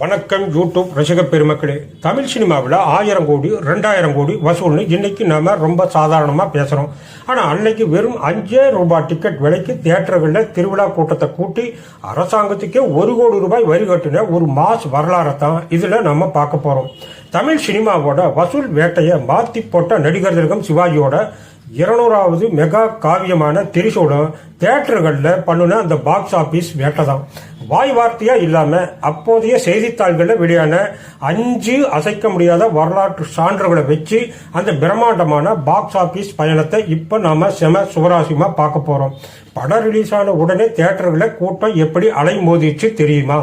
வணக்கம் யூடியூப் ரசிக பெருமக்களே. தமிழ் சினிமாவில் 1000 கோடி 2000 கோடி வசூல்னு இன்னைக்கு நாம ரொம்ப சாதாரணமாக பேசுகிறோம். ஆனால் அன்னைக்கு வெறும் 5 ரூபாய் டிக்கெட் விலைக்கு தியேட்டர்களில் திருவிழா கூட்டத்தை கூட்டி அரசாங்கத்துக்கே 1 கோடி ரூபாய் வரி கட்டின ஒரு மாஸ் வரலாறை தான் இதில் நம்ம பார்க்க போகிறோம். தமிழ் சினிமாவோட வசூல் வேட்டையை மாற்றி போட்ட நடிகர் திலகம் சிவாஜியோட 200வது மெகா காவியமான திரிசூலம் தியேட்டர்களில் பண்ணுன அந்த பாக்ஸ் ஆபீஸ் வேட்டை தான். வாய் வார்த்தையா இல்லாம அப்போதைய செய்தித்தாள்களில் வெளியான 5 அசைக்க முடியாத வரலாற்று சான்றுகளை வச்சு அந்த பிரம்மாண்டமான பாக்ஸ் ஆபீஸ் பயணத்தை இப்ப நாம சுவராசியமா பார்க்க போறோம். படம் ரிலீஸ் ஆன உடனே தியேட்டர்களில் கூட்டம் எப்படி அலைமோதிச்சு தெரியுமா?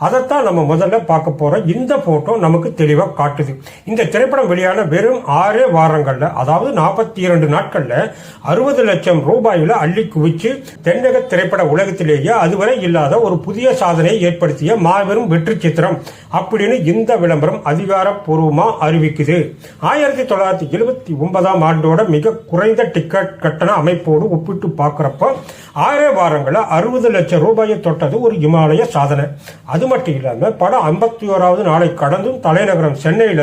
அதைத்தான் நம்ம முதல்ல பார்க்க போறோம். இந்த போட்டோ நமக்கு தெளிவா காட்டுது. இந்த திரைப்படம் வெளியான வெறும் 6 வாரங்கள்ல, அதாவது 42 நாட்கள்ல 60 லட்சம் ரூபாயில அள்ளி குவிச்சு தென்னக திரைப்பட உலகத்திலேயே அதுவரை இல்லாத ஒரு புதிய சாதனையை ஏற்படுத்திய மாபெரும் வெற்றி சித்திரம் அப்படின்னு இந்த விளம்பரம் அதிகாரப்பூர்வமா அறிவிக்குது. 1979 ஆண்டோட மிக குறைந்த டிக்கெட் கட்டண அமைப்போடு ஒப்பிட்டு பார்க்கிறப்ப 6 வாரங்கள 60 லட்சம் ரூபாயை தொட்டது ஒரு இமாலய சாதனை. அது மட்டும் இல்லாம படம் 51வது நாளை கடந்தும் தலைநகரம் சென்னையில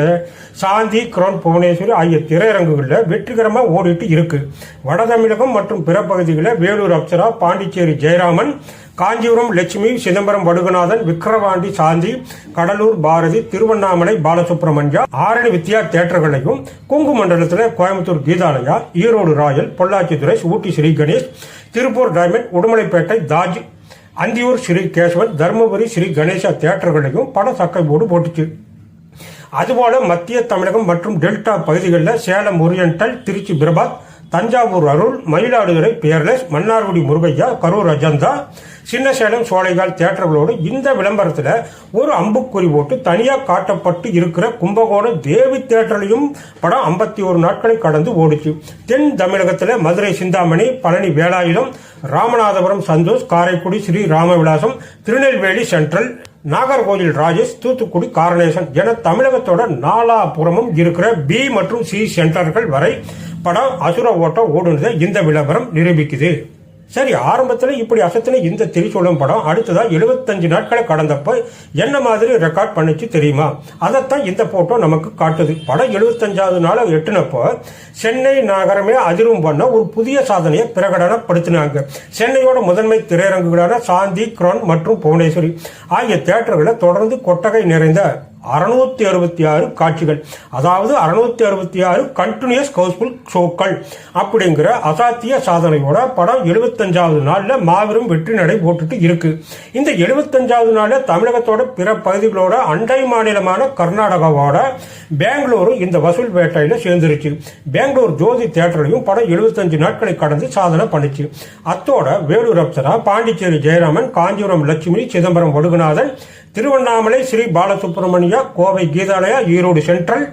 சாந்தி, கிரௌன், புவனேஸ்வரி ஆகிய திரையரங்குகளில் வெற்றிகரமா ஓடிட்டு இருக்கு. வட தமிழகம் மற்றும் பிற பகுதிகளில் வேலூர் அப்சரா, பாண்டிச்சேரி ஜெயராமன், காஞ்சிபுரம் லட்சுமி, சிதம்பரம் வடுகநாதன், விக்கிரவாண்டி சாந்தி, கடலூர் பாரதி, திருவண்ணாமலை பாலசுப்ரமணியா, ஆரணி வித்யா தியேட்டர்களையும், கொங்கு மண்டலத்தில் கோயம்புத்தூர் கீதாலயா, ஈரோடு ராயல், பொள்ளாச்சி துரைஸ், ஊட்டி ஸ்ரீ கணேஷ், திருப்பூர் டைமண்ட், உடுமலைப்பேட்டை தாஜ், அந்தியூர் ஸ்ரீ கேசவன், தர்மபுரி ஸ்ரீ கணேசா தியேட்டர்களையும் பட சக்கைபோடு போட்டுச்சு. அதுபோல மத்திய தமிழகம் மற்றும் டெல்டா பகுதிகளில் சேலம் ஓரியண்டல், திருச்சி பிரபாத், தஞ்சாவூர் அருள், மயிலாடுதுறை பேர்லெஸ், மன்னார்குடி முருகையா, கரூர் அஜந்தா, சின்ன சேலம் சோலைகால் தியேட்டர்களோடு இந்த விளம்பரத்தில் ஒரு அம்புக்குறி போட்டு தனியாக காட்டப்பட்டு இருக்கிற கும்பகோணம் தேவி தியேட்டர்லையும் படம் 51 நாட்களை கடந்து ஓடிச்சு. தென் தமிழகத்தில் மதுரை சிந்தாமணி, பழனி வேலாயுதம், ராமநாதபுரம் சந்தோஷ், காரைக்குடி ஸ்ரீ ராமவிலாசம், திருநெல்வேலி சென்ட்ரல், நாகர்கோவில் ராஜேஷ், தூத்துக்குடி காரணேசன் என தமிழகத்தோட நாலாபுறமும் இருக்கிற பி மற்றும் சி சென்டர்கள் வரை படம் அசுர ஓட்டம் ஓடுனதை இந்த விளம்பரம் நிரூபிக்குது. சரி, ஆரம்பத்தில் இப்படி அசத்தின இந்த திரிசூலம் படம் அடுத்ததா 75 நாட்களை கடந்தப்ப என்ன மாதிரி ரெக்கார்ட் பண்ணிச்சு தெரியுமா? அதைத்தான் இந்த போட்டோ நமக்கு காட்டுது. படம் 75வது நாள எட்டுனப்போ சென்னை நகரமே அதிரும் பண்ண ஒரு புதிய சாதனையை பிரகடனப்படுத்தினாங்க. சென்னையோட முதன்மை திரையரங்குகளான சாந்தி, கிரௌன் மற்றும் புவனேஸ்வரி ஆகிய தியேட்டர்களை தொடர்ந்து கொட்டகை நிறைந்த 666 காட்சிகள், அதாவது 666 கண்டினியூஸ் ஹவுஸ்ஃபுல் ஷோக்கள் அப்படிங்கிற அசாத்திய சாதனையோட படம் 75வது நாள்ல மாபெரும் வெற்றி நடை போட்டுட்டு இருக்கு. இந்த 75வது நாள்ல தமிழகத்தோட பிற பகுதிகளோட அண்டை மாநிலமான கர்நாடகாவோட பெங்களூரும் இந்த வசூல் வேட்டையில சேர்ந்துருச்சு. பெங்களூர் ஜோதி தியேட்டர்லையும் படம் 75 நாட்களை கடந்து சாதனை பண்ணிச்சு. அத்தோட வேலூர் அப்சரா, பாண்டிச்சேரி ஜெயராமன், காஞ்சிபுரம் லட்சுமி, சிதம்பரம் வடுகநாதன், திருவண்ணாமலை ஸ்ரீ பாலசுப்ரமணியா, கோவை கீதாலயா, ஈரோடு சென்ட்ரல்,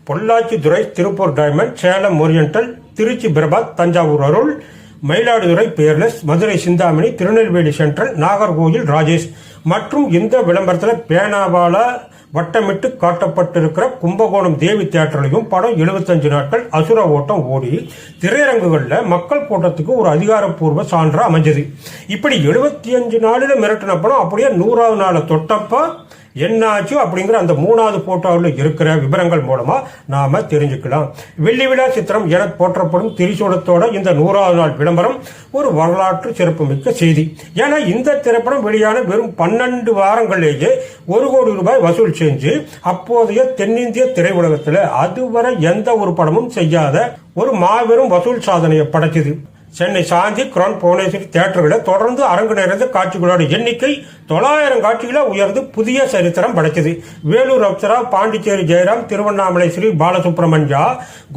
பொள்ளாச்சி துரை, திருப்பூர் டைமண்ட், சேலம் ஓரியண்டல், திருச்சி பிரபாத், தஞ்சாவூர் அருள், மயிலாடுதுறை பேர்லெஸ், மதுரை சிந்தாமணி, திருநெல்வேலி சென்ட்ரல், நாகர்கோவில் ராஜேஷ் மற்றும் இந்த விளம்பரத்தில் பேனாவால வட்டமிட்டு காட்டப்பட்டிருக்கிற கும்பகோணம் தேவி தியேட்டர்லையும் படம் 75 நாட்கள் அசுர ஓட்டம் ஓடி திரையரங்குகளில் மக்கள் கூட்டத்துக்கு ஒரு அதிகாரப்பூர்வ சான்றா அமைஞ்சது. இப்படி 75 நாளில் மிரட்டின படம் அப்படியே 100வது நாளை தொட்டப்ப என்னாச்சு அப்படிங்கிற அந்த 3வது போட்டோவில் இருக்கிற விவரங்கள் மூலமா நாம தெரிஞ்சுக்கலாம். வெள்ளி விழா சித்திரம் என போற்றப்படும் திரிசூலத்தோட இந்த 100வது நாள் விளம்பரம் ஒரு வரலாற்று சிறப்புமிக்க செய்தி. ஏன்னா இந்த திரைப்படம் வெளியான வெறும் 12 வாரங்களிலேயே 1 கோடி ரூபாய் வசூல் செஞ்சு அப்போதைய தென்னிந்திய திரையுலகத்தில் அதுவரை எந்த ஒரு படமும் செய்யாத ஒரு மாபெரும் வசூல் சாதனையை படைச்சது. சென்னை சாந்தி, கிரௌன், புவனேஸ்வரி தியேட்டர்களில் தொடர்ந்து அரங்கு நிறைந்த காட்சிகளோட எண்ணிக்கை 900 காட்சிகளை உயர்ந்து புதிய சரித்திரம் படைச்சது. வேலூர் அப்சரா, பாண்டிச்சேரி ஜெயராம், திருவண்ணாமலை ஸ்ரீ பாலசுப்ரமணியா,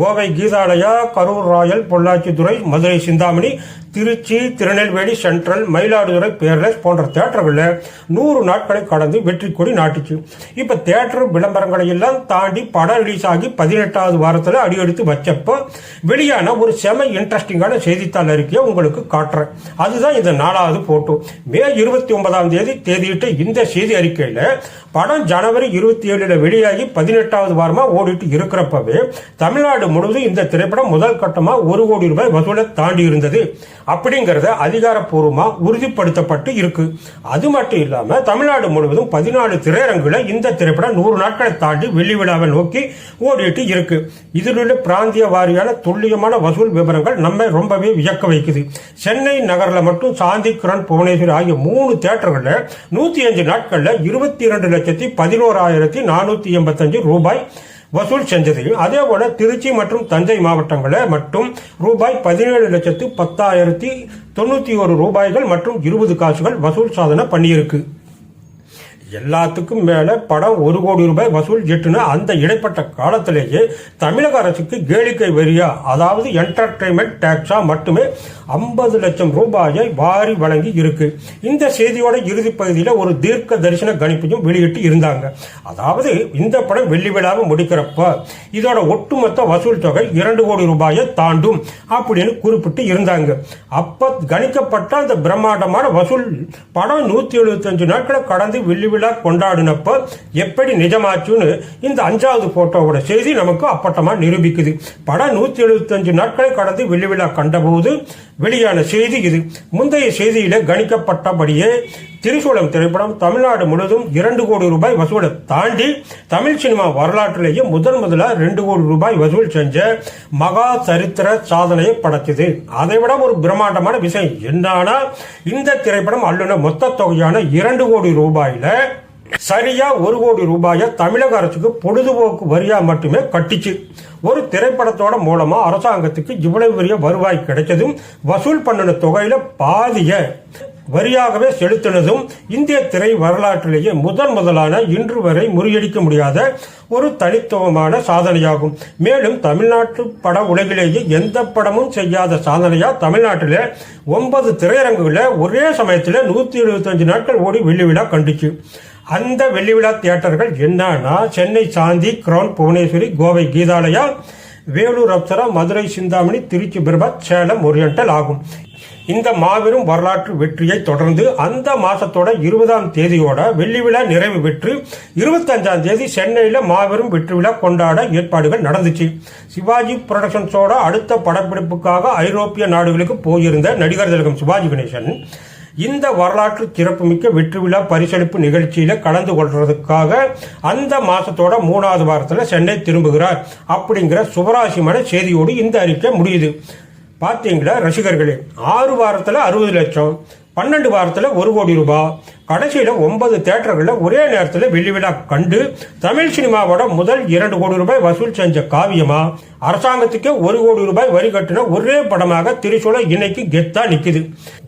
கோவை கீதாலயா, கரூர் ராயல், பொள்ளாச்சி துரை, மதுரை சிந்தாமணி, திருச்சி, திருநெல்வேலி சென்ட்ரல், மயிலாடுதுறை பேர்லெஸ் போன்ற தியேட்டர்களில் 100 நாட்களை கடந்து வெற்றி கொடி நாட்டுச்சு. இப்ப தியேட்டர் விளம்பரங்களை எல்லாம் தாண்டி படம் ரிலீஸ் ஆகி 18வது வாரத்தில் அடியெடுத்து வச்சப்போ வெளியான ஒரு செம இன்ட்ரெஸ்டிங்கான செய்தித்தாள் அறிக்கையை உங்களுக்கு காட்டுறேன். அதுதான் இந்த 4வது போட்டோ. மே 29ஆம் தேதி தேதியிட்ட இந்த செய்தி அறிக்கையில படம் ஜனவரி 27 வெளியாகி 18வது வாரமா ஓடிட்டு இருக்கிறப்பவே தமிழ்நாடு முழுவதும் இந்த திரைப்படம் முதல் கட்டமா 1 கோடி ரூபாய் வசூலை தாண்டி இருந்தது. அப்படிங்கறத அதிகாரப்பூர்வமா உறுதிப்படுத்தப்பட்டு இருக்கு. அது மட்டும் இல்லாம தமிழ்நாடு முழுவதும் 14 திரையரங்குல இந்த திரைப்படம் 100 நாட்களை தாண்டி வெள்ளி விழாவை நோக்கி ஓடிட்டு இருக்கு. இதில் உள்ள பிராந்திய வாரியான துல்லியமான வசூல் விவரங்கள் நம்ம ரொம்பவே வியக்க வைக்குது. சென்னை நகர்ல மட்டும் சாந்தி கிரண் புவனேஸ்வரி ஆகிய 3 தியேட்டர்கள்ல 105 நாட்கள்ல 22,11,485 ரூபாய் வசூல் செஞ்சது. அதே போல திருச்சி மற்றும் தஞ்சை மாவட்டங்களில் மட்டும் ரூபாய் 17,10,91 ரூபாய்கள் மற்றும் 20 காசுகள் வசூல் சாதனை பண்ணியிருக்கு. எல்லாத்துக்கும் மேல படம் 1 கோடி ரூபாய் வசூல் எட்டுன அந்த இடைப்பட்ட காலத்திலேயே தமிழக அரசுக்கு கேளிக்கை வரியா, அதாவது என்டர்டைன்மெண்ட் டாக்ஸா மட்டுமே 50 லட்சம் ரூபாயை வாரி வழங்கி இருக்கு. இந்த செய்தியோட இறுதி பகுதியில் ஒரு தீர்க்க தரிசன கணிப்பையும் வெளியிட்டு இருந்தாங்க. அதாவது இந்த படம் வெள்ளி விழாவை முடிக்கிறப்ப இதோட ஒட்டுமொத்த வசூல் தொகை 2 கோடி ரூபாயை தாண்டும் அப்படின்னு குறிப்பிட்டு இருந்தாங்க. அப்ப கணிக்கப்பட்ட அந்த பிரம்மாண்டமான வசூல் படம் 175 நாட்களை கடந்து வெள்ளி விழா கொண்டாடினப்ப எப்படி நிஜமாச்சுன்னு இந்த 5வது போட்டோவோட செய்தி நமக்கு அப்பட்டமா நிரூபிக்குது. படம் 175 நாட்களை கடந்து வெள்ளி விழா கண்டபோது வெளியான செய்தி இது. முந்தைய செய்தியில கணிக்கப்பட்டபடியே திரிசூலம் திரைப்படம் தமிழ்நாடு முழுவதும் 2 கோடி ரூபாய் வசூலை தாண்டி தமிழ் சினிமா வரலாற்றிலேயே முதலா 2 கோடி ரூபாய் வசூல் செஞ்ச மகா சரித்திர சாதனையை படைச்சது. அதை விட ஒரு பிரம்மாண்டமான விஷயம் என்னன்னா, இந்த திரைப்படம் அள்ளுன மொத்த தொகையான 2 கோடி ரூபாயில சரியா 1 கோடி ரூபாயை தமிழக அரசுக்கு பொழுதுபோக்கு வரியா மட்டுமே கட்டிச்சு. ஒரு திரைப்படத்தோட மூலமா அரசாங்கத்துக்கு இவ்வளவு பெரிய வருவாய் கிடைச்சதும் வசூல் பண்ணின தொகையில பாதிய வரியாகவே செலுத்தினதும் இந்திய திரை வரலாற்றிலேயே முதலான இன்று வரை முறியடிக்க முடியாத ஒரு தனித்துவமான சாதனையாகும். மேலும் தமிழ்நாட்டு பட உலகிலேயே எந்த படமும் செய்யாத சாதனையா தமிழ்நாட்டில் 9 திரையரங்குகளை ஒரே சமயத்தில் 175 நாட்கள் ஓடி வெள்ளி விழா கண்டுச்சு. அந்த வெள்ளி விழா தியேட்டர்கள் என்னன்னா, சென்னை சாந்தி கிரவுன் புவனேஸ்வரி, கோவை கீதாலயா, வேலூர் அப்சரா, மதுரை சிந்தாமணி, திருச்சி பிரபாத், சேலம் ஓரியண்டல் ஆகும். இந்த மாபெரும் வரலாற்று வெற்றியை தொடர்ந்து அந்த மாசத்தோட 20ஆம் தேதியோட வெள்ளி விழா நிறைவு பெற்று 25ஆம் தேதி சென்னையில மாபெரும் வெற்றி விழா கொண்டாட ஏற்பாடுகள் நடந்துச்சு. சிவாஜி புரொடக்ஷன்ஸோட அடுத்த படப்பிடிப்புக்காக ஐரோப்பிய நாடுகளுக்கு போயிருந்த நடிகர் திலகம் சிவாஜி கணேசன் இந்த வரலாற்று சிறப்புமிக்க வெற்றி விழா பரிசளிப்பு நிகழ்ச்சியில கலந்து கொள்றதுக்காக அந்த மாசத்தோட 3வது வாரத்தில் சென்னை திரும்புகிறார் அப்படிங்கிற சுவராசியமான செய்தியோடு இந்த அறிக்கை முடியுது. பாத்தீங்களா ரசிகர்களே, 6 வாரத்தில் 60 லட்சம், 12 வாரத்தில் 1 கோடி ரூபாய், கடைசியில 9 தியேட்டர்களில் ஒரே நேரத்தில் வெள்ளி விழா கண்டு தமிழ் சினிமாவோட முதல் 2 கோடி ரூபாய் வசூல் செஞ்ச காவியமா அரசாங்கத்துக்கே 1 கோடி ரூபாய் வரி கட்டின ஒரே படமாக திரிசூலம் இன்னைக்கு கெத்தா நிக்குது.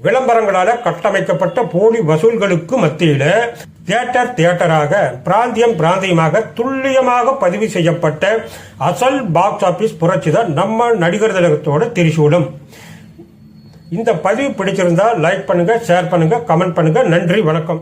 விளம்பரங்களால கட்டமைக்கப்பட்ட போலி வசூல்களுக்கு மத்தியில தியேட்டராக பிராந்தியமாக துல்லியமாக பதிவு செய்யப்பட்ட அசல் பாக்ஸ் ஆபீஸ் புரட்சிதான் நம்ம நடிகர் திலகத்தோட திரிசூலம். இந்த பதிவு பிடிச்சிருந்தா லைக் பண்ணுங்க, ஷேர் பண்ணுங்க, கமெண்ட் பண்ணுங்க. நன்றி, வணக்கம்.